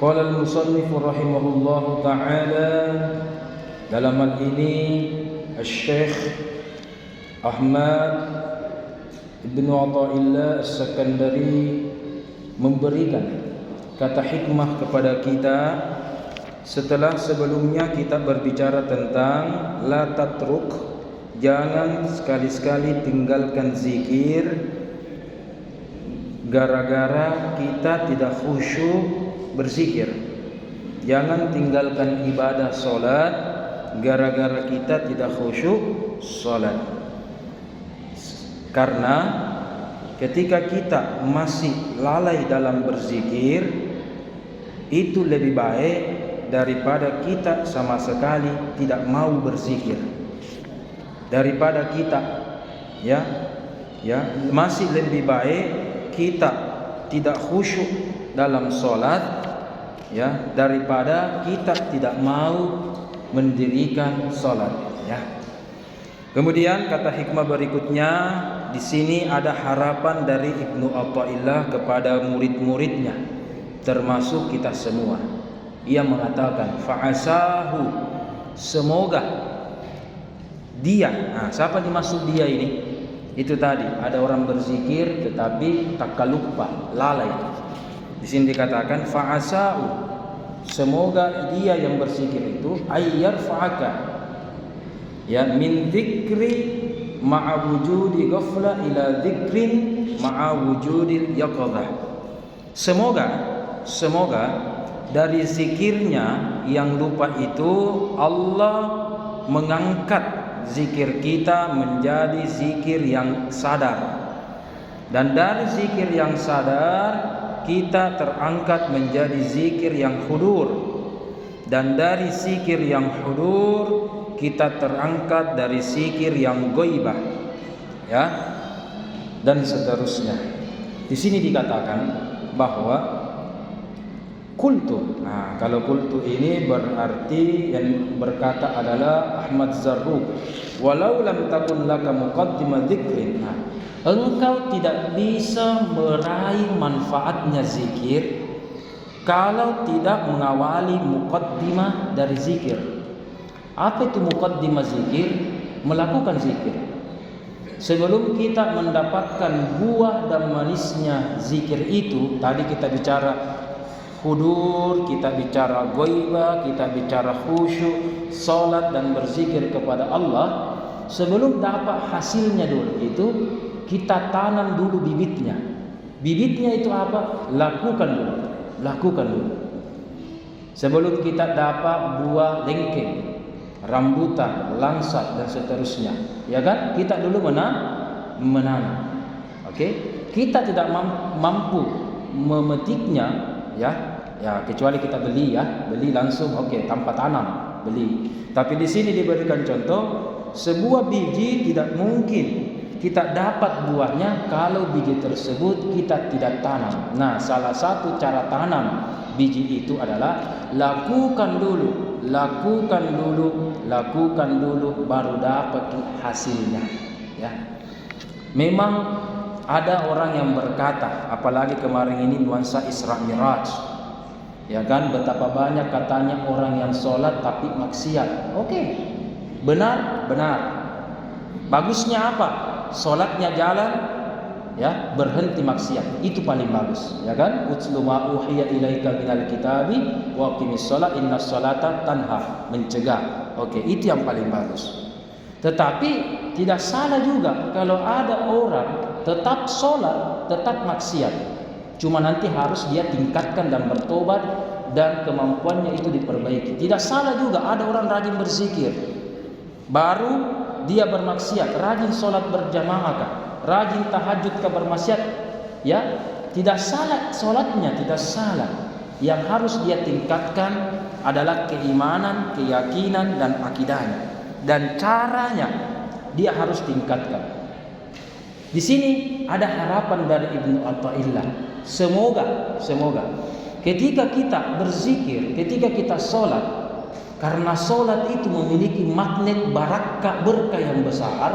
Qala al-musannif rahimahullahu ta'ala, dalam hal ini Syekh Ahmad Ibn Athaillah As-Sakandari memberikan kata hikmah kepada kita setelah sebelumnya kita berbicara tentang la tatruk, jangan sekali-sekali tinggalkan zikir gara-gara kita tidak khusyuk berzikir. Jangan tinggalkan ibadah solat gara-gara kita tidak khusyuk solat. Karena ketika kita masih lalai dalam berzikir, itu lebih baik daripada kita sama sekali tidak mau berzikir. Daripada kita masih lebih baik kita tidak khusyuk dalam solat daripada kita tidak mau mendirikan solat. Kemudian kata hikmah berikutnya, di sini ada harapan dari Ibnu Athaillah kepada murid-muridnya, termasuk kita semua. Ia mengatakan, fa'asahu, semoga dia. Siapa dimaksud dia ini? Itu tadi ada orang berzikir tetapi takallupa, lalai. Di sini dikatakan fa'asahu, semoga dia yang berzikir itu ayyar fa'aka, min dzikri ma'a wujudi ghafla ila dzikrin ma'a wujudil yaqadhah. Semoga dari zikirnya yang lupa itu Allah mengangkat zikir kita menjadi zikir yang sadar, dan dari zikir yang sadar kita terangkat menjadi zikir yang hudur, dan dari zikir yang hudur kita terangkat dari zikir yang ghaibah, dan seterusnya. Di sini dikatakan bahwa kultu. Kalau kultu ini berarti yang berkata adalah Ahmad Zarruq. Walau lam takun laka muqaddimah dzikrin. Engkau tidak bisa meraih manfaatnya zikir kalau tidak mengawali muqaddimah dari zikir. Apa itu muqaddimah zikir? Melakukan zikir. Sebelum kita mendapatkan buah dan manisnya zikir itu, tadi kita bicara hudur, kita bicara ghaibah, kita bicara khusyuk, salat dan berzikir kepada Allah. Sebelum dapat hasilnya dulu itu, kita tanam dulu bibitnya. Bibitnya itu apa? Lakukan dulu. Sebelum kita dapat buah lengkeng, rambutan, langsat dan seterusnya, kita dulu menanam. Kita tidak mampu memetiknya, kecuali kita beli langsung, tanpa tanam, beli. Tapi di sini diberikan contoh, sebuah biji tidak mungkin kita dapat buahnya kalau biji tersebut kita tidak tanam. Salah satu cara tanam biji itu adalah lakukan dulu, baru dapat hasilnya. Memang ada orang yang berkata, apalagi kemarin ini nuansa Isra Miraj, betapa banyak katanya orang yang sholat tapi maksiat. Benar. Bagusnya apa? Sholatnya jalan, berhenti maksiat, itu paling bagus, Utslu ma uhiya ilaika minal kitabi wa aqimis shalah innas sholata tanha, mencegah. Itu yang paling bagus. Tetapi tidak salah juga kalau ada orang tetap sholat, tetap maksiat, cuma nanti harus dia tingkatkan dan bertobat dan kemampuannya itu diperbaiki. Tidak salah juga ada orang rajin berzikir, baru dia bermaksiat, rajin sholat berjamaah, rajin tahajud ke bermaksiat, tidak salah sholatnya, tidak salah. Yang harus dia tingkatkan adalah keimanan, keyakinan dan akidahnya, dan caranya dia harus tingkatkan. Di sini ada harapan dari Ibnu Athaillah. Semoga ketika kita berzikir, ketika kita sholat, karena sholat itu memiliki magnet berkah yang besar,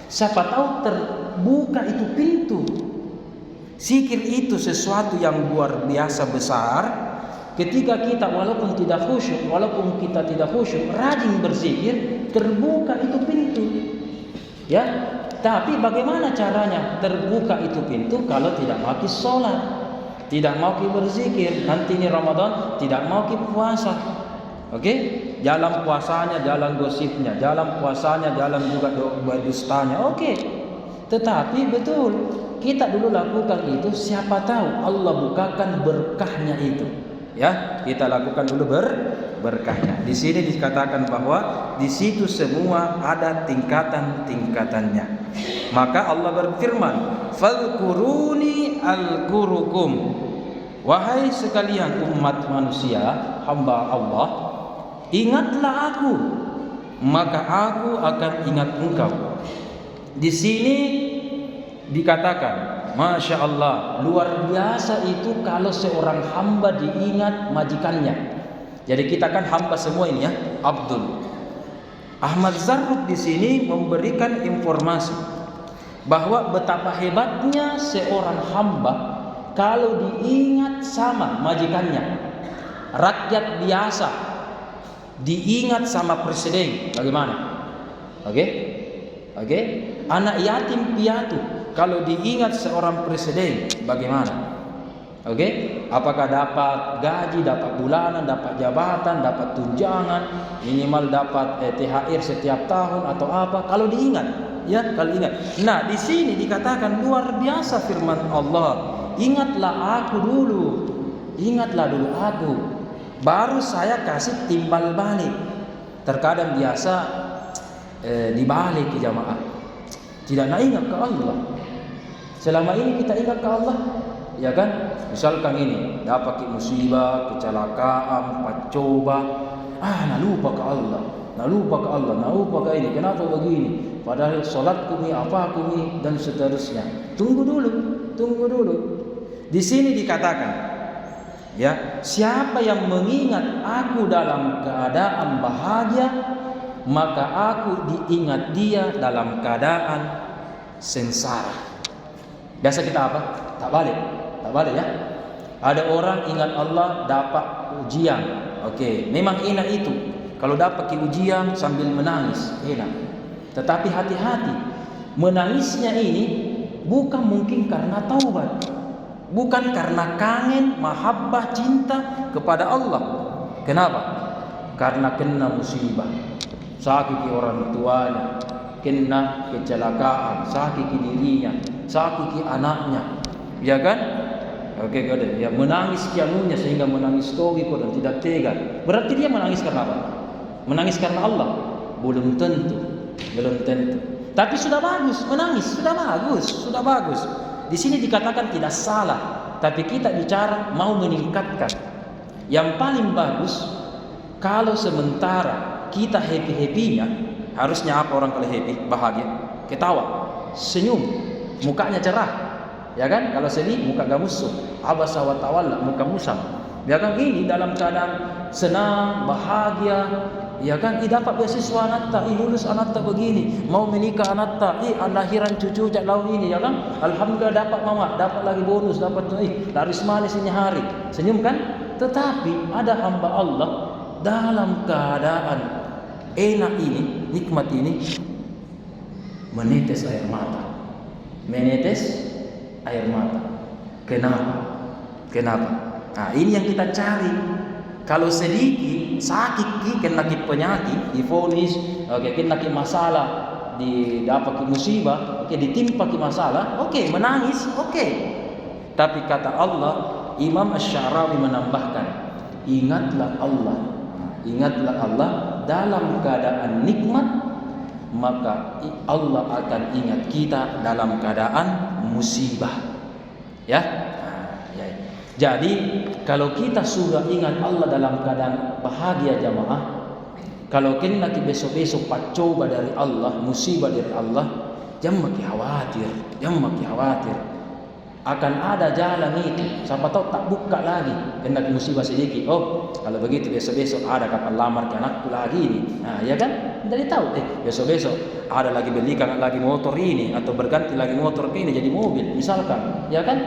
siapa tahu terbuka itu pintu. Zikir itu sesuatu yang luar biasa besar, ketika kita walaupun kita tidak khusyuk, rajin berzikir, terbuka itu pintu. Ya, tapi bagaimana caranya terbuka itu pintu kalau tidak mau sholat, tidak mau berzikir, nanti ini Ramadan tidak mau puasa. Oke? Jalan puasanya, jalan gosipnya, jalan puasanya, jalan juga dustanya. Oke. Tetapi betul, kita dulu lakukan itu, siapa tahu Allah bukakan berkahnya itu. Ya, kita lakukan dulu berkahnya. Di sini dikatakan bahwa di situ semua ada tingkatan-tingkatannya. Maka Allah berfirman, "Fadhkuruni azkurukum." Wahai sekalian umat manusia, hamba Allah, ingatlah aku, maka aku akan ingat engkau. Di sini dikatakan, Masya Allah, luar biasa itu kalau seorang hamba diingat majikannya. Jadi kita kan hamba semua ini ya, Abdul. Ahmad Zarruq di sini memberikan informasi bahwa betapa hebatnya seorang hamba kalau diingat sama majikannya. Rakyat biasa diingat sama presiden, bagaimana? Oke? Anak yatim piatu kalau diingat seorang presiden, bagaimana? Oke? Apakah dapat gaji, dapat bulanan, dapat jabatan, dapat tunjangan, minimal dapat THR setiap tahun atau apa? Kalau diingat, ya, kalau ingat. Nah, di sini dikatakan luar biasa firman Allah. Ingatlah aku dulu. Ingatlah dulu aku. Baru saya kasih timbal balik. Terkadang biasa dibalik ke jamaah. Tidak nak ingat ke Allah. Selama ini kita ingat ke Allah, ya kan? Misalkan ini dapat musibah, kecelakaan, pacoba, nak lupa ke Allah, nak lupa ke ini. Kenapa begini? Padahal solat kumi, apa kumi dan seterusnya. Tunggu dulu. Di sini dikatakan, ya, siapa yang mengingat aku dalam keadaan bahagia, maka aku diingat dia dalam keadaan sengsara. Biasa kita apa? Tak balik ya. Ada orang ingat Allah dapat ujian. Oke, memang enak itu. Kalau dapat ujian sambil menangis, enak. Tetapi hati-hati, menangisnya ini bukan mungkin karena taubat, bukan karena kangen, mahabbah, cinta kepada Allah. Kenapa? Karena kena musibah, sakiti orang tuanya, kena kecelakaan, sakiti dirinya, sakiti anaknya, ya kan? Oke, ya, menangis kianunya sehingga menangis stoiko dan tidak tega. Berarti dia menangis karena apa? Menangis karena Allah? Belum tentu. Tapi sudah bagus, menangis sudah bagus. Di sini dikatakan tidak salah, tapi kita bicara mau meningkatkan. Yang paling bagus kalau sementara kita happy-happynya, harusnya apa orang kalau happy, bahagia, ketawa, senyum, mukanya cerah. Ya kan? Kalau sedih muka gamusuh, abasa wa tawalla, muka musam. Ya kan? Ini dalam keadaan senang, bahagia. Ya kan? Dapat beasiswa anatta, lulus anatta begini, mau menikah anatta, lahiran cucu jak lau ini, ya kan? Alhamdulillah dapat mama, dapat lagi bonus, dapat laris manis ini hari. Senyum kan? Tetapi ada hamba Allah dalam keadaan enak ini, nikmat ini, menetes air mata. Kenapa? Nah, ini yang kita cari. Kalau sedikit sakit, kena penyakit, divonis, kena masalah, didapat musibah, ditimpa masalah, menangis, Tapi kata Allah, Imam Asy-Sya'rawi menambahkan, ingatlah Allah dalam keadaan nikmat, maka Allah akan ingat kita dalam keadaan musibah. Ya. Jadi kalau kita sudah ingat Allah dalam keadaan bahagia jamaah, kalau kena besok-besok pacoba dari Allah, musibah dari Allah, jangan makin khawatir. Akan ada jalan itu. Siapa tahu tak buka lagi, kena musibah sedikit. Oh, kalau begitu besok-besok ada kapan lamar ke anakku lagi ini. Nah, ya kan? Jadi tahu besok-besok ada lagi belikan lagi motor ini atau berganti lagi motor ini jadi mobil, misalkan, ya kan?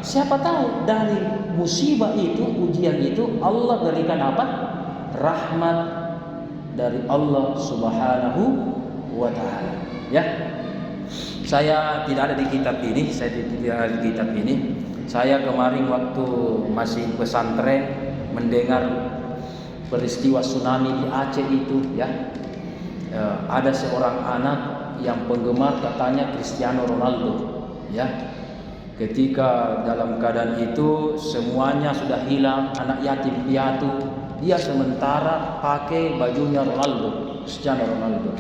Siapa tahu dari musibah itu, ujian itu, Allah berikan apa? Rahmat dari Allah Subhanahu wa taala. Ya. Saya tidak ada di kitab ini, Saya kemarin waktu masih pesantren mendengar peristiwa tsunami di Aceh itu, ya. Ada seorang anak yang penggemar katanya Cristiano Ronaldo, ya. Ketika dalam keadaan itu semuanya sudah hilang, anak yatim piatu, dia sementara pakai bajunya Ronaldo, Cristiano Ronaldo.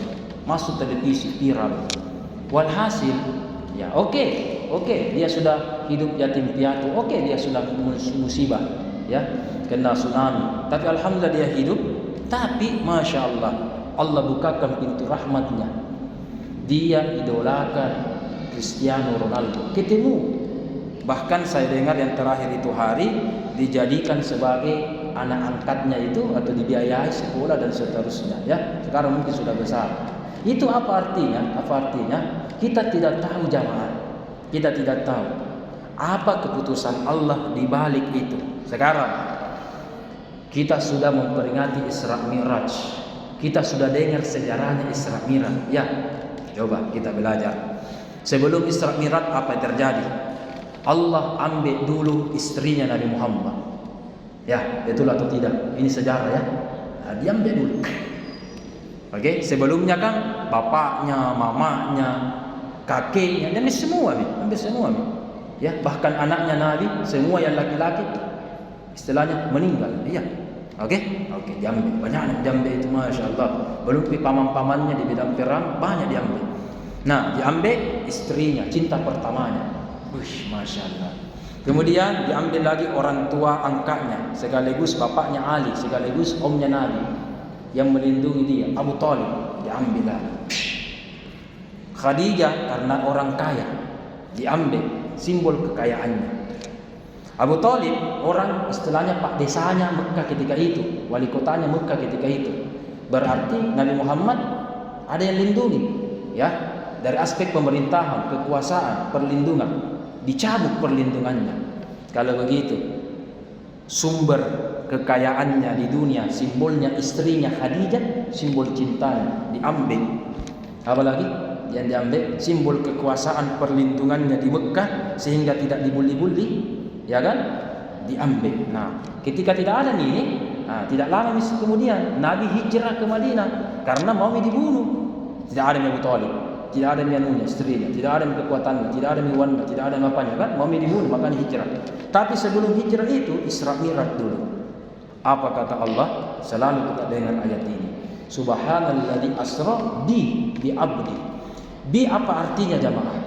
Masuk televisi viral. Walhasil, ya oke, dia sudah hidup yatim piatu, dia sudah musibah, ya, kena tsunami. Tapi alhamdulillah dia hidup. Tapi masya Allah, Allah bukakan pintu rahmatnya. Dia idolakan Cristiano Ronaldo. Ketemu, bahkan saya dengar yang terakhir itu hari dijadikan sebagai anak angkatnya itu, atau dibiayai sekolah dan seterusnya, ya. Sekarang mungkin sudah besar. Itu apa artinya? Kita tidak tahu jamaah. Kita tidak tahu apa keputusan Allah di balik itu. Sekarang kita sudah memperingati Isra Mi'raj. Kita sudah dengar sejarahnya Isra Mi'raj. Ya, coba kita belajar. Sebelum Isra Mi'raj apa yang terjadi? Allah ambil dulu istrinya Nabi Muhammad. Ya, betul atau tidak? Ini sejarah, ya. Dia ambil dulu. Oke, sebelumnya kan bapaknya, mamanya, kakeknya, dan semua ambil semua. Ya, bahkan anaknya Nabi, semua yang laki-laki istilahnya meninggal. Iya. Oke, diambil. Banyak yang diambil itu, masya Allah. Belum paman-pamannya di bidang perang banyak diambil. Nah, diambil istrinya, cinta pertamanya. Masya Allah. Kemudian diambil lagi orang tua angkatnya, sekaligus bapaknya Ali, sekaligus omnya Nabi yang melindungi dia, Abu Talib, diambil lagi. Khadijah karena orang kaya, diambil, simbol kekayaannya. Abu Talib orang istilahnya pak desanya Mekah ketika itu, wali kotanya Mekah ketika itu. Berarti Nabi Muhammad ada yang lindungi, ya, dari aspek pemerintahan, kekuasaan, perlindungan, dicabut perlindungannya. Kalau begitu, sumber kekayaannya di dunia, simbolnya istrinya Khadijah, simbol cintanya, diambil. Apalagi yang diambil simbol kekuasaan perlindungannya di Mekah sehingga tidak dibully-bully, ya kan? Diambil. Nah, ketika tidak ada ini, tidak lama kemudian Nabi hijrah ke Madinah karena mau dibunuh. Tidak ada Abu Talib, tidak ada anunya, istrinya, tidak ada kekuatannya, tidak ada wanita, tidak ada apanya, kan? Mau dibunuh, makanya hijrah. Tapi sebelum hijrah itu Isra Mi'raj dulu. Apa kata Allah? Selalu kita dengar ayat ini. Subhanalladzi asra bi abdi. Bi apa artinya jamaah?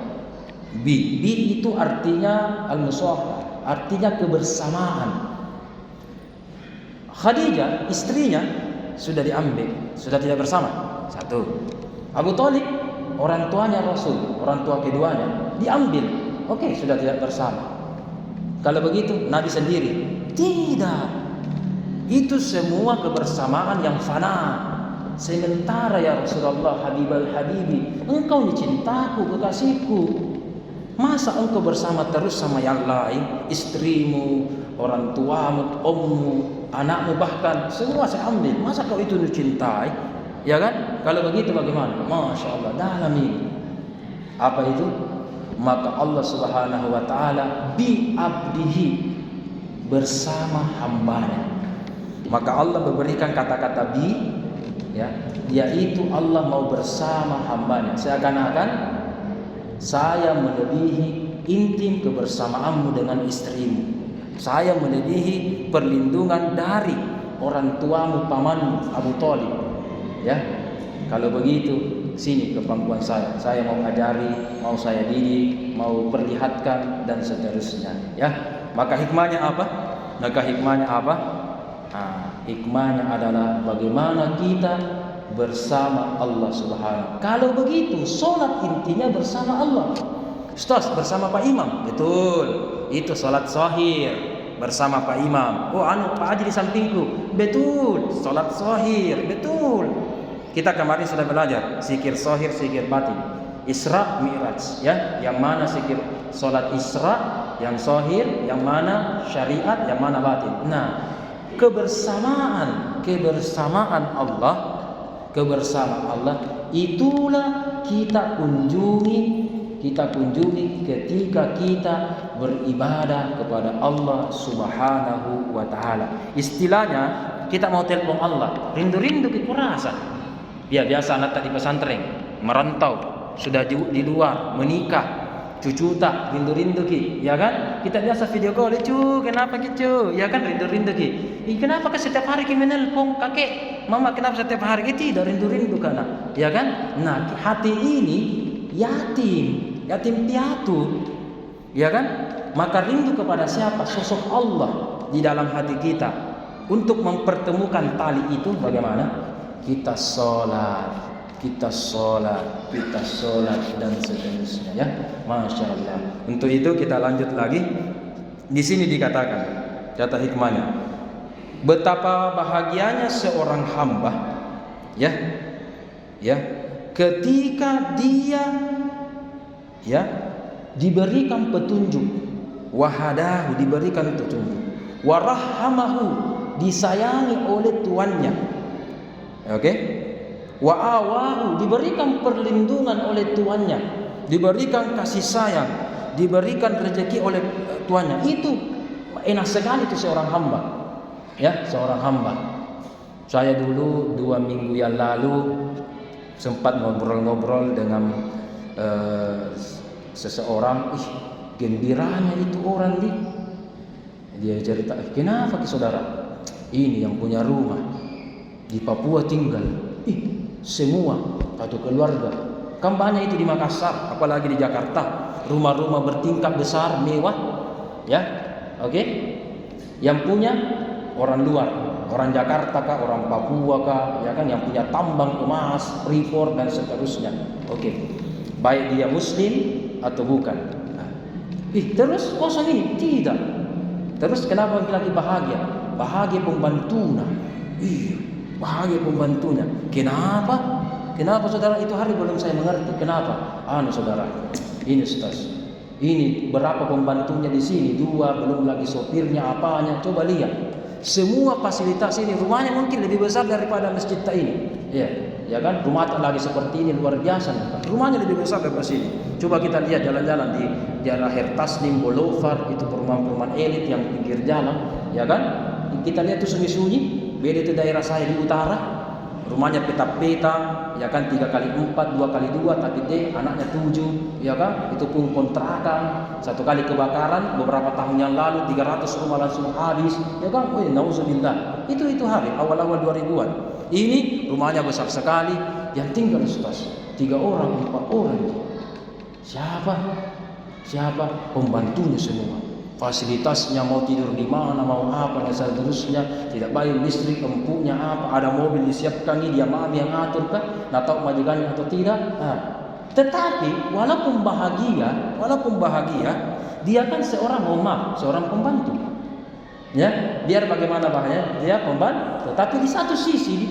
Bi itu artinya al-musahhar, artinya kebersamaan. Khadijah istrinya sudah diambil, sudah tidak bersama. Satu. Abu Talib orang tuanya Rasul, orang tua keduanya diambil. Sudah tidak bersama. Kalau begitu Nabi sendiri? Tidak. Itu semua kebersamaan yang fana. Sementara ya Rasulullah Habibal Habibi, engkau ni cintaku, kekasihku. Masa engkau bersama terus sama yang lain? Istrimu, orang tuamu, ommu, anakmu, bahkan semua saya ambil. Masa kau itu dicintai? Ya kan? Kalau begitu bagaimana? Masya Allah, dalam ini. Apa itu? Maka Allah Subhanahu wa ta'ala bi abdihi, bersama hambanya. Maka Allah memberikan kata-kata bi, ya, yaitu Allah mau bersama hambanya. Seakan-akan saya melebihi intim kebersamaanmu dengan istrimu. Saya melebihi perlindungan dari orang tuamu, pamanmu, Abu Talib. Ya, kalau begitu sini ke pangkuan saya. Saya mau ajari, mau saya didik, mau perlihatkan dan seterusnya. Ya, maka hikmahnya apa? Hikmahnya adalah bagaimana kita bersama Allah Subhanahu. Kalau begitu, solat intinya bersama Allah. Ustaz, bersama Pak Imam. Betul. Itu solat sahir bersama Pak Imam. Pak Haji di sampingku. Betul. Solat sahir. Betul. Kita kemarin sudah belajar zikir sahir, zikir batin. Isra Mi'raj, ya. Yang mana zikir solat Isra Yang zahir, yang mana syariat, yang mana batin. Nah, kebersamaan Allah itulah kita kunjungi ketika kita beribadah kepada Allah Subhanahu wa taala. Istilahnya kita mau telepon Allah, rindu-rindu ke kurasa. Ya biasa anak di pesantren, merantau, sudah di luar, menikah, cucu tak rindu-rindu ki, ya kan? Kita biasa video call, cu, kenapa gitu? Ya kan rindu-rindu ki. Kenapa setiap hari kita menelpon kakek, mama kenapa setiap hari kita tidak rindu-rindu kana? Ya kan? Nah, hati ini yatim piatu, ya kan? Maka rindu kepada siapa? Sosok Allah di dalam hati kita. Untuk mempertemukan tali itu bagaimana? Kita sholat dan seterusnya, ya. Masya Allah. Untuk itu kita lanjut lagi. Di sini dikatakan, kata hikmahnya, betapa bahagianya seorang hamba, ya, ketika dia, ya, diberikan petunjuk, wahadahu, diberikan petunjuk, warahamahu, disayangi oleh tuannya, oke? Wa awahu, diberikan perlindungan oleh tuannya, diberikan kasih sayang, diberikan rezeki oleh tuannya. Itu enak sekali itu seorang hamba, ya, seorang hamba. Saya dulu 2 minggu yang lalu sempat ngobrol-ngobrol dengan seseorang. Gembiranya itu orang nih. Dia cerita, kenapa ke saudara? Ini yang punya rumah di Papua tinggal, semua satu keluarga. Kan banyak itu di Makassar, apalagi di Jakarta, rumah-rumah bertingkat besar, mewah, ya, oke. Yang punya orang luar, orang Jakarta kah, orang Papua kah, ya kan, yang punya tambang emas, freeport dan seterusnya, oke. Baik dia Muslim atau bukan. Terus kosong ini tidak. Terus kenapa lagi bahagia? Bahagia pembantunya. Bahagia pembantunya. Kenapa saudara? Itu hari belum saya mengerti. Kenapa? Saudara, ini Ustaz, ini berapa pembantunya di sini? 2, belum lagi sopirnya, apanya. Coba lihat. Semua fasilitas ini, rumahnya mungkin lebih besar daripada masjid ini. Ya kan? Rumah tak lagi seperti ini, luar biasa. Rumahnya lebih besar daripada sini. Coba kita lihat jalan-jalan di daerah Hertaslim, Bolofar, itu perumahan-perumahan elit yang pinggir jalan, ya kan? Kita lihat itu sunyi-sunyi. Beda itu daerah saya di utara, rumahnya peta-peta, ya kan, 3x4, 2x2, tapi anaknya 7, ya kan? Itu pun kontrakan. Satu kali kebakaran beberapa tahun yang lalu, 300 rumah langsung habis, ya kan? Nauzubillah. Itu hari awal-awal 2000-an. Ini rumahnya besar sekali, yang tinggal Ustaz 3 orang, 4 orang. Siapa? Pembantunya semua. Fasilitasnya mau tidur di mana, mau apa dan seterusnya, tidak bayar listrik, empuknya apa, ada mobil disiapkan, dia mami yang atur kan, tak tahu majikannya atau tidak. Tetapi walaupun bahagia, dia kan seorang pembantu. Ya, biar bagaimana bahaya, dia pembantu. Tetapi di satu sisi,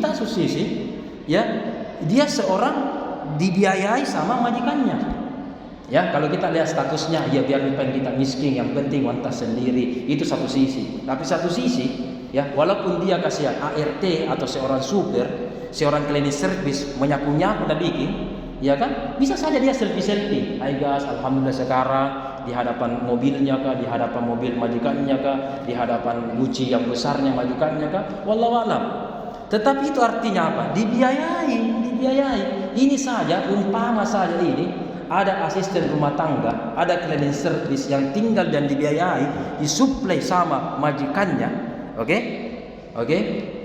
ya, dia seorang dibiayai sama majikannya. Ya, kalau kita lihat statusnya, ya biar kita miskin, yang penting wanita sendiri, itu satu sisi. Tapi satu sisi, ya, walaupun dia kasih ART atau seorang supir, seorang cleaning service menyapu-nyapu dan bikin, ya kan, bisa saja dia selfie. Hai guys, alhamdulillah sekarang di hadapan mobilnya kah, di hadapan mobil majikannya kah, di hadapan guci yang besarnya majikannya kah, wallahu alam. Tetapi itu artinya apa? Dibiayai. Ini saja, umpama saja ini ada asisten rumah tangga, ada cleaning service yang tinggal dan dibiayai, disuplai sama majikannya, oke?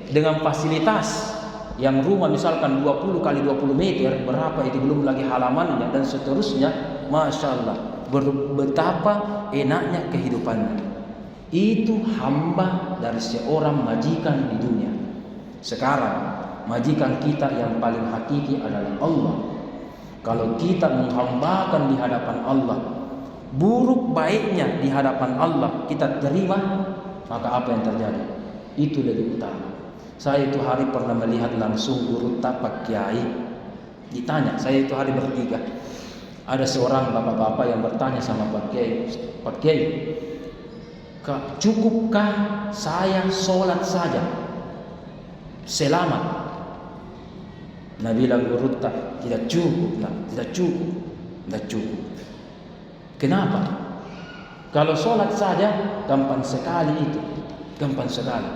Dengan fasilitas yang rumah misalkan 20x20 meter, berapa itu, belum lagi halamannya dan seterusnya. Masya Allah, betapa enaknya kehidupannya. Itu hamba dari seorang majikan di dunia. Sekarang majikan kita yang paling hakiki adalah Allah. Kalau kita menghambakan di hadapan Allah, buruk baiknya di hadapan Allah kita terima, maka apa yang terjadi? Itu lebih utama. Saya itu hari pernah melihat langsung guru tapak kiai. Ditanya, saya itu hari bertiga. Ada seorang bapak-bapak yang bertanya sama Pak Kiai, cukupkah saya sholat saja selamat? Nabi bilang, guru tidak cukup, tidak cukup, tidak cukup. Kenapa? Kalau sholat saja gampang sekali itu, gampang sekali.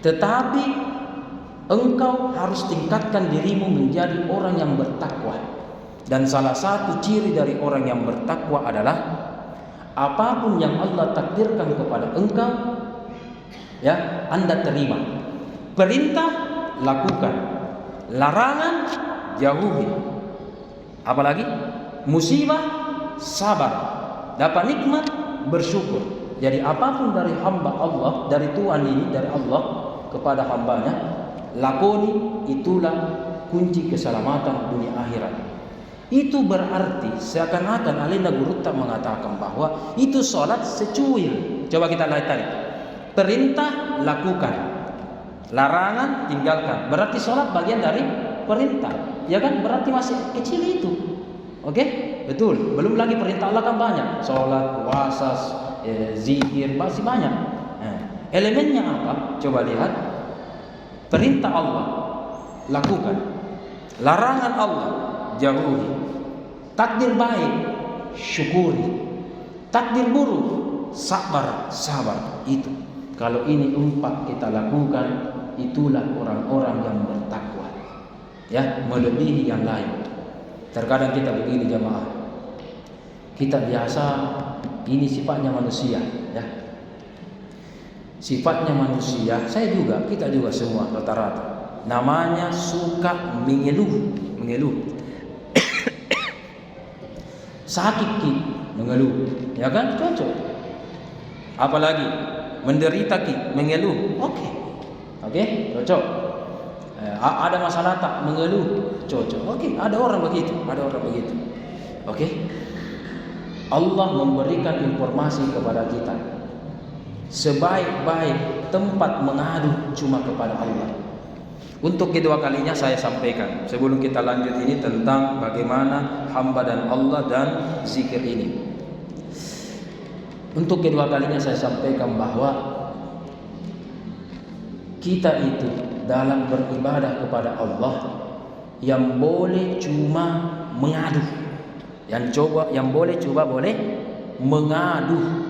Tetapi engkau harus tingkatkan dirimu menjadi orang yang bertakwa. Dan salah satu ciri dari orang yang bertakwa adalah apapun yang Allah takdirkan kepada engkau, ya, Anda terima. Perintah lakukan, larangan jauhi. Apalagi musibah sabar, dapat nikmat bersyukur. Jadi apapun dari hamba Allah, dari Tuhan ini, dari Allah kepada hambanya, lakoni, itulah kunci keselamatan dunia akhirat. Itu berarti seakan-akan Alinda Guru tak mengatakan bahwa itu sholat secuil. Coba kita lihat tadi, perintah lakukan, larangan tinggalkan. Berarti sholat bagian dari perintah, ya kan? Berarti masih kecil itu. Oke, betul. Belum lagi perintah Allah kan banyak, sholat, puasa, zikir, masih banyak. Elemennya apa? Coba lihat. Perintah Allah lakukan, larangan Allah jauhi. Takdir baik syukuri, takdir buruk sabar. Itu kalau ini 4 kita lakukan, itulah orang-orang yang bertakwa, ya, melebihi yang lain. Terkadang kita begini jamaah, kita biasa, ini sifatnya manusia, ya, sifatnya manusia. Saya juga, kita juga semua rata-rata namanya suka mengeluh. Sakit mengeluh, ya kan? Cocok. Apalagi menderita mengeluh, oke, cocok. Ada masalah tak mengeluh, cocok. Oke, ada orang begitu. Oke. Allah memberikan informasi kepada kita, sebaik-baik tempat mengadu cuma kepada Allah. Untuk kedua kalinya saya sampaikan, sebelum kita lanjut ini, tentang bagaimana hamba dan Allah dan zikir ini. Untuk kedua kalinya saya sampaikan bahwa kita itu dalam beribadah kepada Allah yang boleh cuma mengadu, yang boleh mengadu,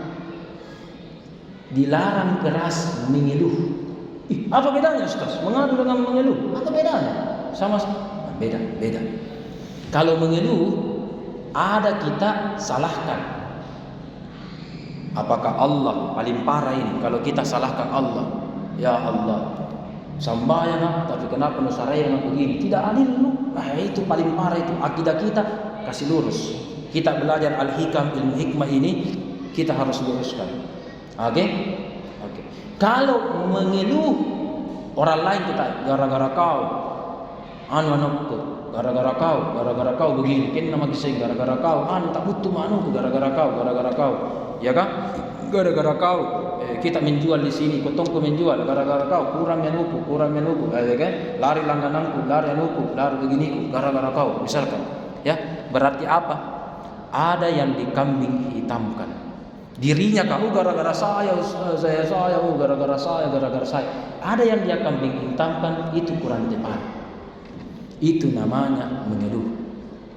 dilarang keras mengeluh. Apa bedanya Ustaz? Mengadu dengan mengeluh? Apa bedanya? Sama-sama beda. Kalau mengeluh, ada kita salahkan. Apakah Allah paling parah ini? Kalau kita salahkan Allah, ya Allah, sambayang tapi kenapa nusaraya begini? Tidak adil lu. Itu paling parah itu. Akidah kita kasih lurus. Kita belajar al-hikam, ilmu hikmah ini kita harus luruskan. Oke? Kalau mengeluh orang lain, kita gara-gara kau anakku, gara-gara kau begini, kenapa kisah gara-gara kau tak butuh manuku, gara-gara kau, ya kan? Gara-gara kau kita menjual di sini, kotongku menjual, gara-gara kau kurang menuku, ya kan? Lari langgananku, lari anuku, lari beginiku, gara-gara kau, misalkan, ya. Berarti apa? Ada yang dikambing hitamkan. Dirinya kamu gara-gara saya, gara-gara saya. Ada yang dia kambing hitamkan, itu kurang tepat. Itu namanya mengeluh.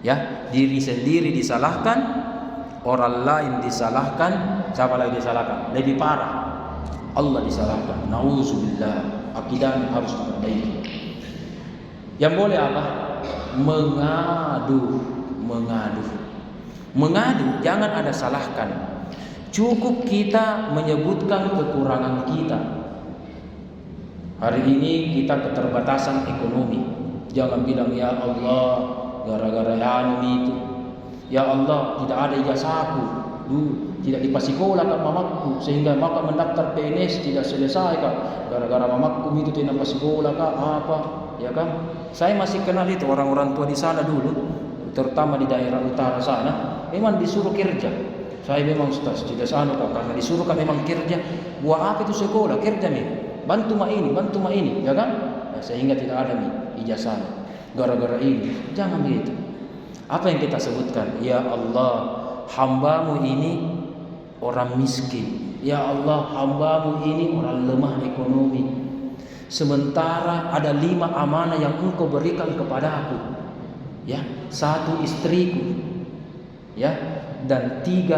Ya, diri sendiri disalahkan, orang lain disalahkan, siapa lagi disalahkan? Lebih parah, Allah disalahkan. Nauzubillah. Akidahnya harus diperbaiki. Yang boleh apa? Mengadu, jangan ada salahkan. Cukup kita menyebutkan kekurangan kita. Hari ini kita keterbatasan ekonomi. Jangan bilang ya Allah gara-gara itu. Ya Allah tidak ada ijazahku, tidak dipasikolah mamaku sehingga maka mendaftar PNS tidak selesai kak. Gara-gara mamaku itu tidak pasikolah kak apa, ya kan? Saya masih kenal itu orang-orang tua di sana dulu, terutama di daerah utara sana, memang disuruh kerja. Saya memang Ustaz tidak sanu kak, karena disuruh kan memang kerja. Buat apa itu sekolah? Kerja nih, bantu mak ini, ya kan? Nah, sehingga tidak ada nih ijazah. Gara-gara ini, jangan begitu. Apa yang kita sebutkan? Ya Allah, hamba-Mu ini orang miskin. Ya Allah, hamba-Mu ini orang lemah ekonomi. Sementara ada 5 amanah yang Engkau berikan kepada aku. Ya, 1 istriku. Ya, dan 4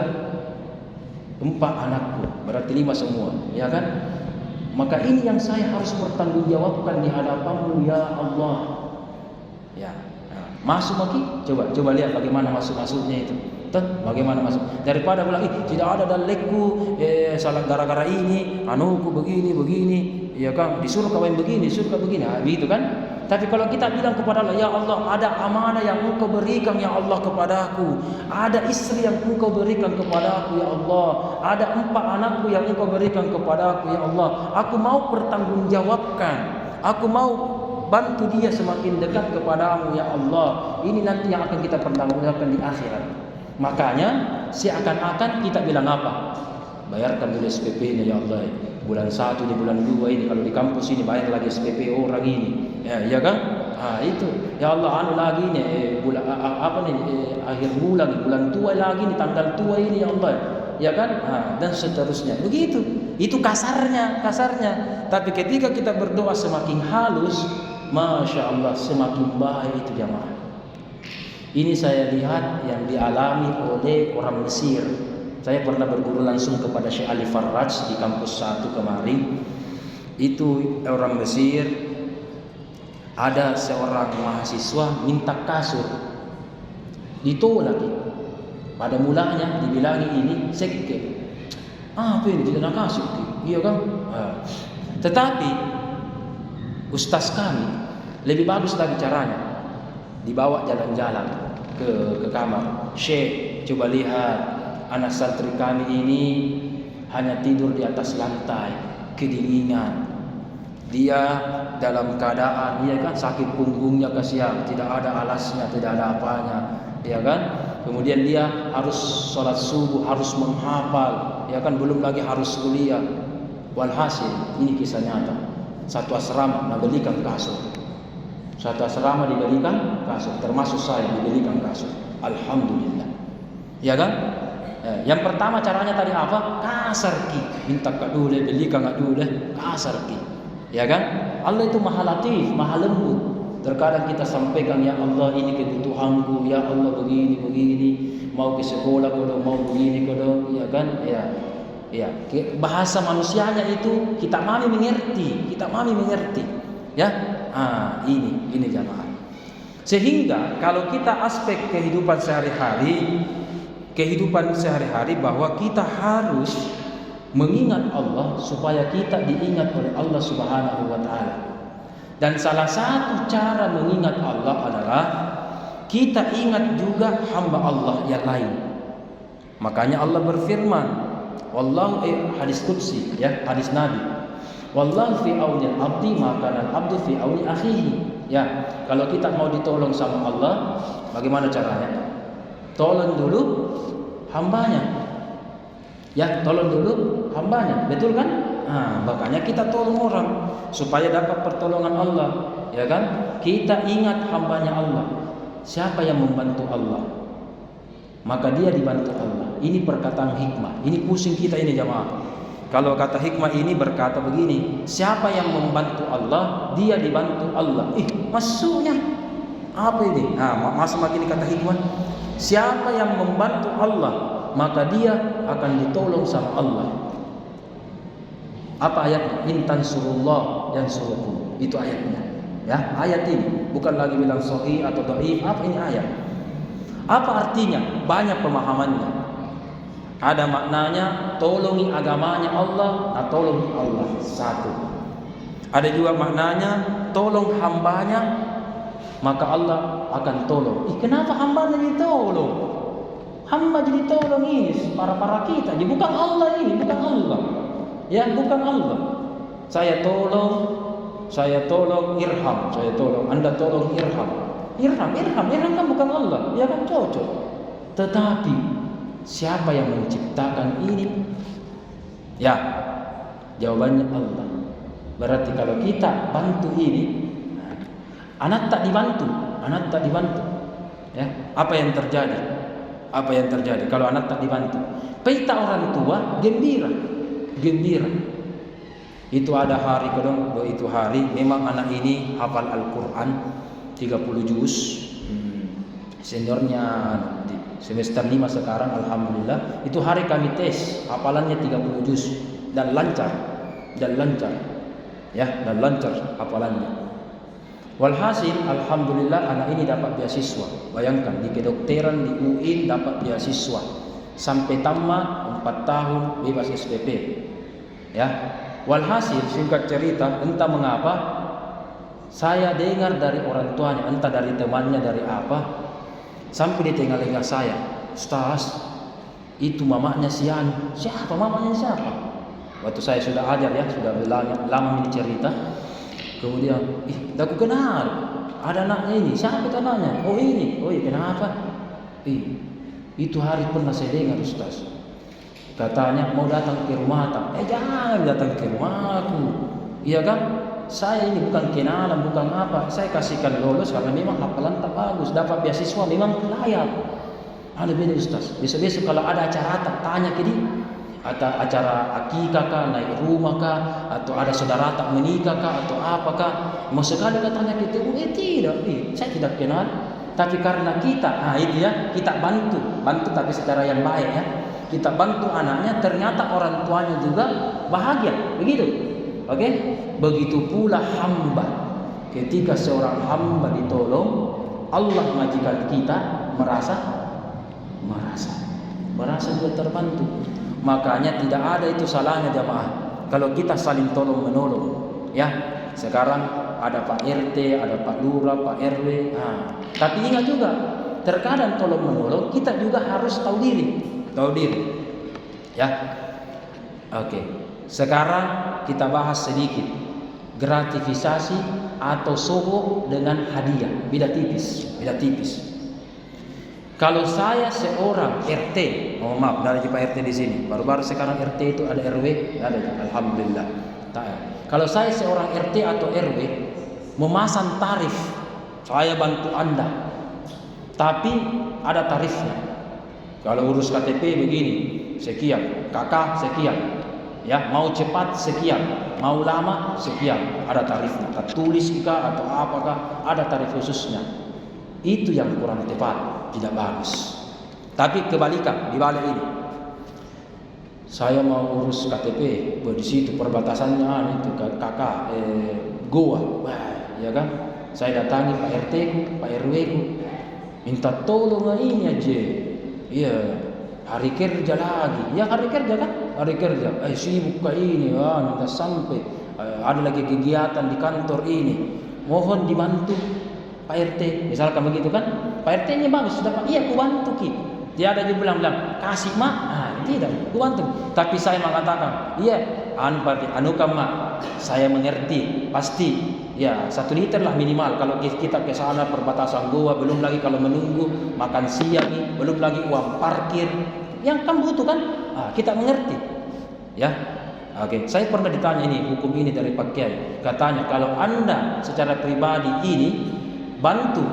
anakku. Berarti 5 semua, ya kan? Maka ini yang saya harus bertanggungjawabkan di hadapan-Mu ya Allah. Ya, masuk lagi. Coba lihat bagaimana masuknya itu. Bagaimana masuk? Daripada bilang tidak ada dalilku, salah gara-gara ini, anuku begini, ya kan? Disuruh kawin begini, suruh begini, gitu kan? Tapi kalau kita bilang kepada Allah, ya Allah, ada amanah yang Engkau berikan ya Allah kepadaku, ada istri yang Engkau berikan kepadaku ya Allah, ada 4 anakku yang Engkau berikan kepadaku ya Allah. Aku mau pertanggungjawabkan, aku mau bantu dia semakin dekat kepadamu ya Allah. Ini nanti yang akan kita pertanggungjawabkan di akhirat. Makanya seakan-akan kita bilang apa? Bayarkan dulu SPP-nya ya Allah. Bulan 1 di bulan 2 ini, kalau di kampus ini bayar lagi SPP orang ini. Ya kan? Itu. Ya Allah, anu lagi nih akhir bulan tua lagi nih, tanggal tua ini ya Allah. Ya kan? Dan seterusnya. Begitu. Itu kasarnya. Tapi ketika kita berdoa semakin halus, Masya Allah, semakin baik itu jamaah. Ini saya lihat yang dialami oleh orang Mesir. Saya pernah berguru langsung kepada Syekh Ali Farraj di kampus 1 kemarin. Itu orang Mesir. Ada seorang mahasiswa minta kasur, ditolak. Pada mulanya dibilangi ini sekte. Apa ini, tidak nak kasur? Iya kan? Tetapi ustaz kami lebih bagus lagi caranya. Dibawa jalan-jalan ke kamar. Syekh, coba lihat, anak santri kami ini hanya tidur di atas lantai, kedinginan. Dia dalam keadaan, kan, sakit punggungnya, kasihan, tidak ada alasnya, tidak ada apanya, ya kan? Kemudian dia harus sholat subuh, harus menghafal, ya kan? Belum lagi harus kuliah. Walhasil, ini kisah nyata. Satu asrama dibelikan kasur. Termasuk saya dibelikan kasur. Alhamdulillah. Ya kan? Yang pertama caranya tadi apa? Kasar ki, minta dulu, belikan dulu, kasar ki. Ya kan? Allah itu maha latif, maha lembut. Terkadang kita sampaikan, ya Allah, ini kebutuhanku, ya Allah, begini, mau ke sekolah kodo, mau begini kodo, ya kan? Ya. Bahasa manusianya itu kita mami mengerti. Ya? Ini jamaah. Sehingga kalau kita aspek kehidupan sehari-hari bahwa kita harus mengingat Allah supaya kita diingat oleh Allah Subhanahu wa taala. Dan salah satu cara mengingat Allah adalah kita ingat juga hamba Allah yang lain. Makanya Allah berfirman, hadis qudsi, ya, hadis Nabi. Wallahu fi auni al-abdi ma kana al-abdu fi auni akhihi. Ya, kalau kita mau ditolong sama Allah, bagaimana caranya? Tolong dulu hambanya. Ya, tolong dulu hambanya, betul kan? Makanya kita tolong orang supaya dapat pertolongan Allah, ya kan? Kita ingat hambanya Allah. Siapa yang membantu Allah, maka dia dibantu Allah. Ini perkataan hikmah. Ini pusing kita ini jamaah. Kalau kata hikmah ini berkata begini, siapa yang membantu Allah, dia dibantu Allah. Maksudnya apa ini? Masuk lagi ini kata hikmah. Siapa yang membantu Allah, maka dia akan ditolong sama Allah. Apa ayatnya? In tansurullah yansurukum. Itu ayatnya. Ya, ayat ini bukan lagi bilang sahih atau dhaif. Apa ini ayat? Apa artinya? Banyak pemahamannya. Ada maknanya tolongi agamanya Allah, tolongi Allah. Satu. Ada juga maknanya tolong hambanya, maka Allah akan tolong. Kenapa hambanya ditolong? Hamba jadi tolong ini para kita. Jadi bukan Allah ini, bukan Allah. Ya, bukan Allah. Saya tolong irham. Saya tolong, Anda tolong irham. Irham kan bukan Allah. Ya kan, cocok. Tetapi siapa yang menciptakan ini? Ya, jawabannya Allah. Berarti kalau kita bantu ini, anak tak dibantu. Ya, apa yang terjadi? Apa yang terjadi kalau anak tak dibantu? Pita orang tua gembira, gembira. Itu ada hari kedong, itu hari memang anak ini hafal Al-Quran 30 juz. Seniornya di semester 5 sekarang, alhamdulillah. Itu hari kami tes, hafalannya 30 juz dan lancar. Ya, dan lancar hafalannya. Walhasil alhamdulillah anak ini dapat beasiswa. Bayangkan di kedokteran di UIN dapat beasiswa sampai tamat 4 tahun bebas SPP. Ya. Walhasil singkat cerita, entah mengapa saya dengar dari orang tuanya, entah dari temannya dari apa, sampai di telinga saya, Ustaz, itu mamanya si Anu. Siapa mamanya siapa? Waktu saya sudah ajar ya, sudah lama ini cerita. Kemudian, aku kenal. Ada anaknya ini. Siapa itu anaknya? Oh ini. Oh iya, kenapa? Itu hari pernah saya dengar Ustaz. Katanya mau datang ke rumah tak? Jangan datang ke rumahku. Iya kan? Saya ini bukan kenalan, bukan apa. Saya kasihkan lolos karena memang hafalan tak bagus. Dapat beasiswa memang layak. Ada beda Ustaz. Besok-besok kalau ada acara tak tanya ke dia. Atau acara akikah kah, naik rumah kah, atau ada saudara tak menikah kah, atau apakah, mau sekali katanya kita, tidak, saya tidak kenal. Tapi karena kita, itu ya, kita bantu tapi secara yang baik ya, kita bantu anaknya, ternyata orang tuanya juga bahagia, begitu, oke? Begitu pula hamba, ketika seorang hamba ditolong, Allah majikan kita merasa juga terbantu. Makanya tidak ada itu salahnya jamaah kalau kita saling tolong menolong. Ya, sekarang ada Pak RT, ada Pak Lurah, Pak RW. Tapi ingat juga, terkadang tolong menolong kita juga harus tahu diri. Ya, oke. Sekarang kita bahas sedikit gratifikasi atau sogo dengan hadiah. Beda tipis. Kalau saya seorang RT, maaf, dari Pak RT di sini. Baru-baru sekarang RT itu ada RW, ada, alhamdulillah. Kalau saya seorang RT atau RW memasang tarif, saya bantu Anda. Tapi ada tarifnya. Kalau urus KTP begini, sekian, kakak sekian. Ya, mau cepat sekian, mau lama sekian, ada tarifnya. Tertulis kah atau apakah, ada tarif khususnya. Itu yang kurang tepat, tidak bagus. Tapi kebalikan, dibalik ini. Saya mau urus KTP, di situ perbatasannya itu kakak Goa, ya kan? Saya datangi Pak RT ku, Pak RW ku, minta tolong ini aja. Iya, hari kerja lagi. Ya hari kerja kan? Hari kerja. Sibuk kayak ini, minta sampai ada lagi kegiatan di kantor ini. Mohon dibantu Pak RT, misalkan begitu kan? Pak RT-nya bagus, sudah Pak, iya aku bantu ki. Dia ada juga bilang, kasih mak, tidak, aku bantu. Tapi saya mengatakan, iya, anu mak, saya mengerti, pasti, ya 1 liter lah minimal. Kalau kita ke sana perbatasan Goa, belum lagi kalau menunggu makan siang, belum lagi uang parkir, yang kan butuh kan? Kita mengerti, ya. Oke, saya pernah ditanya ini hukum ini dari Pak Kiai. Katanya kalau Anda secara pribadi ini bantu,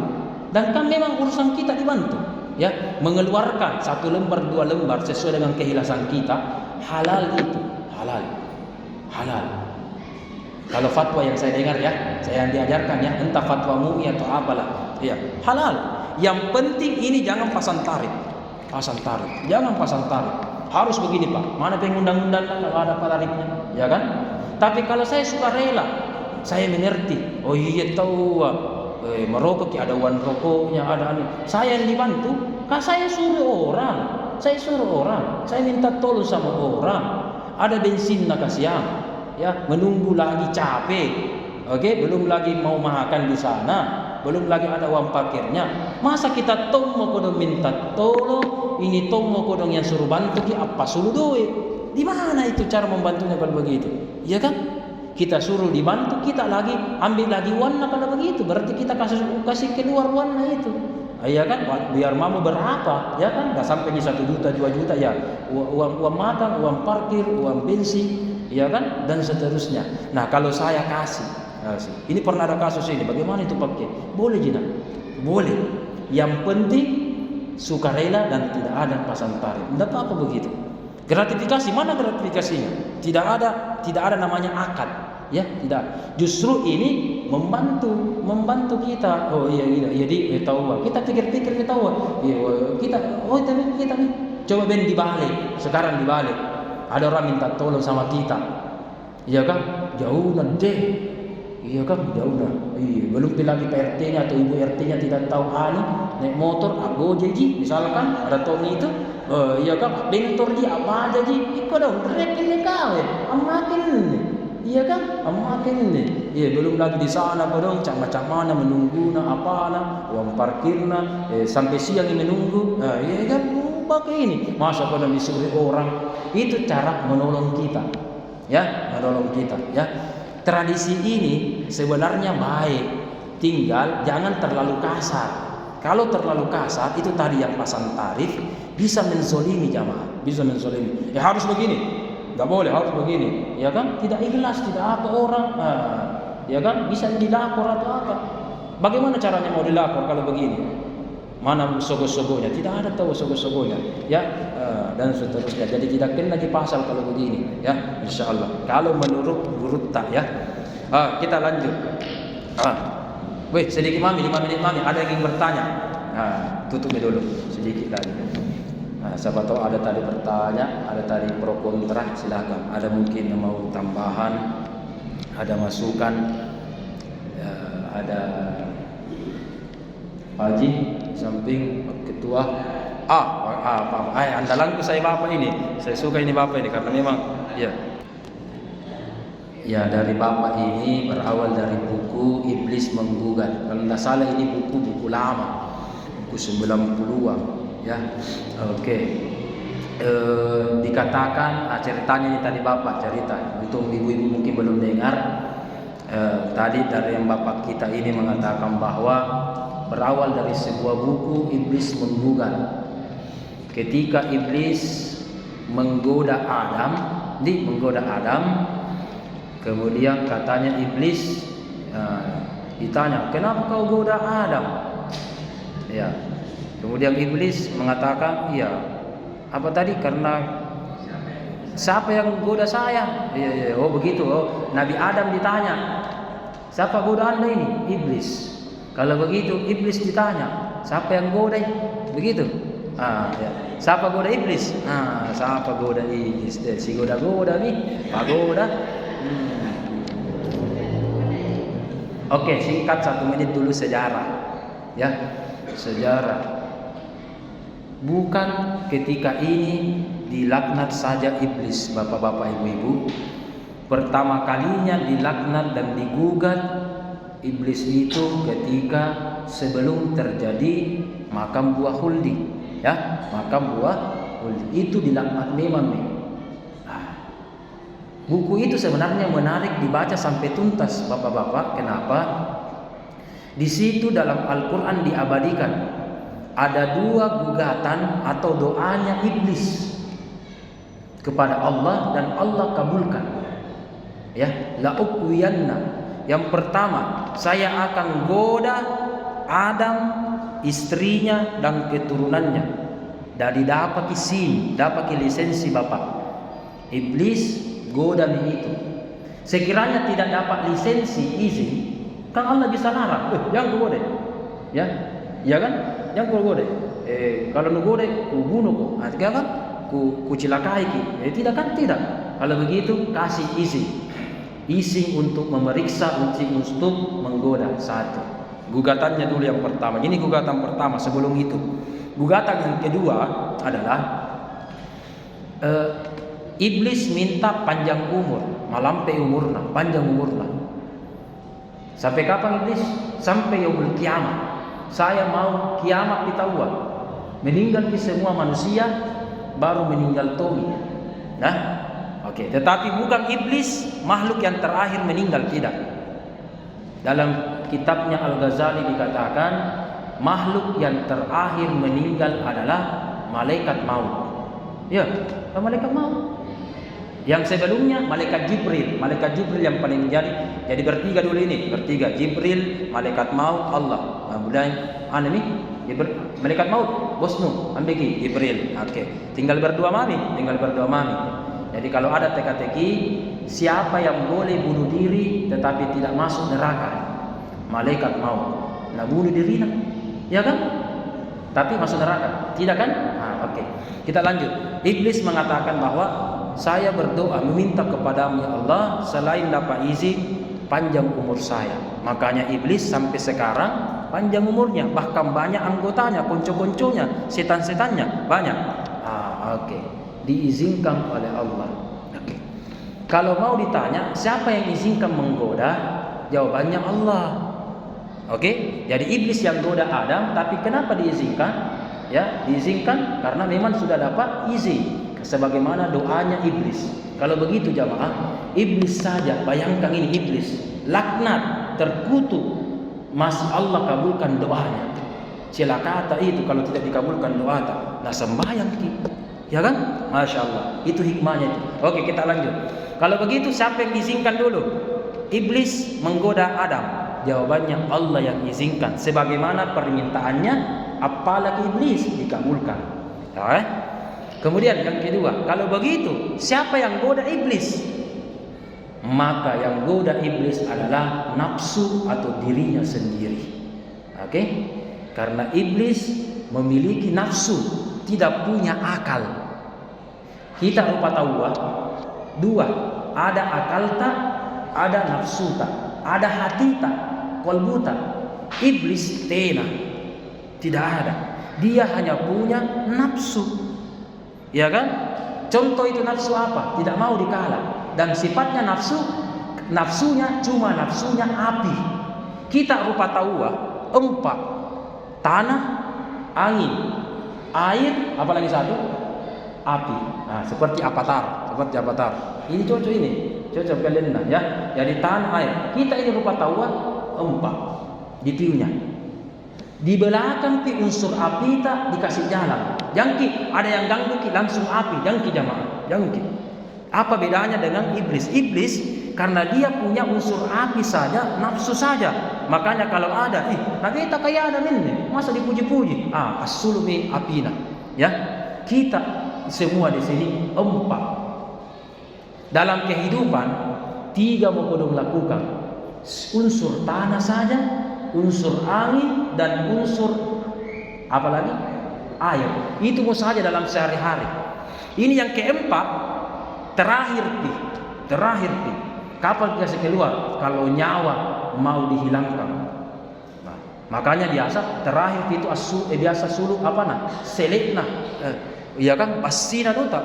dan kan memang urusan kita dibantu, ya, mengeluarkan 1 lembar 2 lembar sesuai dengan keikhlasan kita, halal itu, halal. Kalau fatwa yang saya dengar ya, saya yang diajarkan ya, entah fatwa MUI atau apalah, ya, halal. Yang penting ini jangan pasang tarif, jangan pasang tarif. Harus begini Pak, mana pengundang-undang kalau ada tarifnya, ya kan? Tapi kalau saya suka rela, saya mengerti, oh iya tahu. Merokok ada uang rokoknya, ada anu. Saya yang dibantu, saya suruh orang, saya minta tolong sama orang. Ada bensin nak kasihan, ya, menunggu lagi capek, oke, belum lagi mau makan di sana, belum lagi ada uang parkirnya. Masa kita tomo kodong minta tolong, ini tomo kodong yang suruh bantu ki apa suruh duit? Di mana itu cara membantunya kalau begitu? Iya kan? Kita suruh dibantu, kita lagi ambil lagi warna kalau begitu, berarti kita kasih keluar warna itu, ya kan? Biar mau berapa, ya kan? Dah sampai 1 juta, 2 juta ya, uang makan, uang parkir, uang bensin, ya kan? Dan seterusnya. Nah kalau saya kasih, ini pernah ada kasus ini, bagaimana itu pakai? Boleh jinak, boleh. Yang penting sukarela dan tidak ada pasang tarif. Tidak apa-apa begitu. Gratifikasi, mana gratifikasinya? Tidak ada namanya akad. Ya, tidak. Justru ini membantu kita. Oh iya, jadi tahu. Kita pikir-pikir kita tahu. Iya, kita nih. Coba dibalik. Sekarang dibalik. Ada orang minta tolong sama kita. Iya kan? Jauh deh. Iya kan? Jauh dah. Iya, belum lagi PRT-nya atau ibu RT-nya tidak tahu naik motor, aku jadi misalkan ada Tony itu. Iya kan? Bentor dia apa aja ji? Ikut dong, rekin kau. Amakin. Iya kan? Amakin nih. Iya, belum lagi di sana dong, macam mana menunggu uang parkirna, sampai siang ini menunggu. Iya kan? Pakai ini. Masa pada disuruh orang. Itu cara menolong kita. Ya, menolong kita, ya. Tradisi ini sebenarnya baik. Tinggal jangan terlalu kasar. Kalau terlalu kasar itu tadi yang pasang tarif bisa menzolimi jamaah, bisa menzolimi. Ya harus begini. Enggak boleh, harus begini. Ya kan? Tidak ikhlas, tidak apa orang. Ya kan? Bisa dilapor atau apa. Bagaimana caranya mau dilapor kalau begini? Mana sogo-sogonya? Tidak ada tahu sogo-sogonya. Ya, dan seterusnya. Jadi tidak kena lagi pasal kalau begini. Ya, insyaallah. Kalau menurut Gurutta ya. Kita lanjut. Weh, sedikit mami, 5 menit mami. Ada yang ingin bertanya? Tutup dulu sedikit lagi. Siapa tahu ada tadi bertanya, ada tadi pro kontra, silakan. Ada mungkin yang mau tambahan, ada masukan, ada Haji samping ketua. Andalanku saya bapak ini. Saya suka ini bapak ini karena memang ya dari bapak ini berawal dari buku Iblis Menggugat. Kalau tidak salah ini buku lama, buku 90-an. Ya, oke. Dikatakan ceritanya ini tadi bapak cerita. Untuk ibu-ibu mungkin belum dengar. Tadi dari yang bapak kita ini mengatakan bahwa berawal dari sebuah buku Iblis Menggugat. Ketika Iblis menggoda Adam, kemudian katanya Iblis ditanya, "Kenapa kau goda Adam?" Ya. Kemudian Iblis mengatakan, "Iya. Apa tadi? Karena siapa yang goda saya?" Iya. Oh begitu. Oh, Nabi Adam ditanya, "Siapa goda Anda ini?" Iblis. Kalau begitu Iblis ditanya, "Siapa yang goda?" Begitu. Ya. Siapa goda Iblis? Siapa goda Iblis? Si goda-goda nih, Pak goda. Oke, singkat 1 menit dulu sejarah. Ya, sejarah. Bukan ketika ini dilaknat saja iblis, bapak-bapak, ibu-ibu. Pertama kalinya dilaknat dan digugat iblis itu ketika sebelum terjadi makam buah khuldi. Ya, makam buah khuldi itu dilaknat memang. Buku itu sebenarnya menarik dibaca sampai tuntas, bapak-bapak. Kenapa? Di situ dalam Al-Quran diabadikan ada 2 gugatan atau doanya iblis kepada Allah dan Allah kabulkan. Ya, la uqwiyanna. Yang pertama, saya akan goda Adam, istrinya dan keturunannya. Dari dapat izin, dapat lisensi bapak. Iblis goda itu. Sekiranya tidak dapat lisensi izin, kan Allah bisa larang. Jangan goda. Ya kan? Yang kau gode, kalau nu gode, ku bunuh kau. Kan? Ku cilakai ki. Tidak kan? Tidak. Kalau begitu kasih izin untuk memeriksa, untuk menggoda. 1. Gugatannya dulu yang pertama. Ini gugatan pertama. Sebelum itu, gugatan yang kedua adalah iblis minta panjang umur, malampe umurna, panjang umurna. Sampai kapan iblis? Sampai yaumul kiamat. Saya mau kiamat ditawa. Meninggal di semua manusia, baru meninggal Tommy. Nah, oke. Tetapi bukan iblis makhluk yang terakhir meninggal, tidak. Dalam kitabnya Al-Ghazali dikatakan makhluk yang terakhir meninggal adalah malaikat maut. Ya, malaikat maut. Yang sebelumnya malaikat Jibril. Malaikat Jibril yang paling jadi bertiga dulu ini. Bertiga, Jibril, malaikat maut, Allah. Kemudian ini Malaikat maut, bosnu, ambeki Jibril. Oke. Tinggal berdua mami. Jadi kalau ada teka-teki, siapa yang boleh bunuh diri tetapi tidak masuk neraka? Malaikat maut. Nah bunuh diri nak, ya kan? Tapi masuk neraka, tidak kan? Oke. Kita lanjut. Iblis mengatakan bahwa saya berdoa meminta kepadamu ya Allah selain dapat izin panjang umur saya. Makanya iblis sampai sekarang panjang umurnya, bahkan banyak anggotanya, konco-konconya, setan-setannya banyak. Oke. Diizinkan oleh Allah. Oke. Kalau mau ditanya siapa yang izinkan menggoda, jawabannya Allah. Oke. Jadi iblis yang goda Adam, tapi kenapa diizinkan? Ya, diizinkan karena memang sudah dapat izin. Sebagaimana doanya iblis. Kalau begitu jamaah, iblis saja, bayangkan ini iblis, laknat, terkutuk, masih Allah kabulkan doanya. Celaka itu kalau tidak dikabulkan doa, nah sembahyang kita, ya kan? Masya Allah, itu hikmahnya itu. Oke, kita lanjut. Kalau begitu siapa yang izinkan dulu? Iblis menggoda Adam. Jawabannya Allah yang izinkan. Sebagaimana permintaannya, apalagi iblis dikabulkan. Ya, Kemudian yang kedua, kalau begitu siapa yang goda iblis? Maka yang goda iblis adalah nafsu atau dirinya sendiri. Oke? Karena iblis memiliki nafsu, tidak punya akal. Kita rupa tahu dua, ada akal tak, ada nafsu tak, ada hati tak, kolbu tak. Iblis tidak ada. Dia hanya punya nafsu. Ya kan? Contoh itu nafsu apa? Tidak mau dikalah. Dan sifatnya nafsunya cuma nafsunya api. Kita rupa tahu empat: tanah, angin, air, apalagi satu? Api. Nah, seperti avatar. Ini cocok kalian ya. Jadi tanah, air. Kita ini rupa tahu empat. Ditiunya. Di belakang unsur api tak dikasih jalan. Jangki, ada yang ganggu langsung api, jangki jamaah, jangki. Apa bedanya dengan iblis? Iblis karena dia punya unsur api saja, nafsu saja. Makanya kalau ada, nabi tak kaya ada minne, masa dipuji-puji? As-sulmi apina. Ya, kita semua di sini empat. Dalam kehidupan 3 mau kodong lakukan. Unsur tanah saja, unsur angin dan unsur apalagi air. Itu saja dalam sehari-hari. Ini yang keempat, terakhir pi. Kapan kita keluar? Kalau nyawa mau dihilangkan. Nah, makanya biasa terakhir itu biasa sulu selekna. Iya kan? Pasina duta.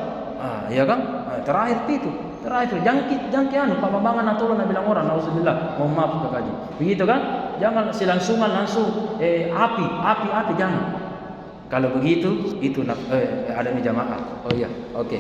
Iya kan? Terakhir itu. Jangki Pak Bambangan atau na bilang orang nauzubillah, mohon maaf kakak. Begitu kan? Jangan langsung api jangan. Kalau begitu itu ada di jamaah. Oh iya, oke.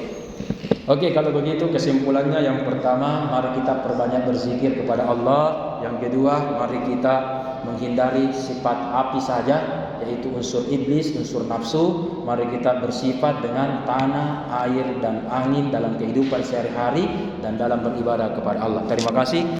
Oke, kalau begitu kesimpulannya yang pertama, mari kita perbanyak berzikir kepada Allah. Yang kedua, mari kita menghindari sifat api saja, yaitu unsur iblis, unsur nafsu. Mari kita bersifat dengan tanah, air dan angin dalam kehidupan sehari-hari dan dalam beribadah kepada Allah. Terima kasih.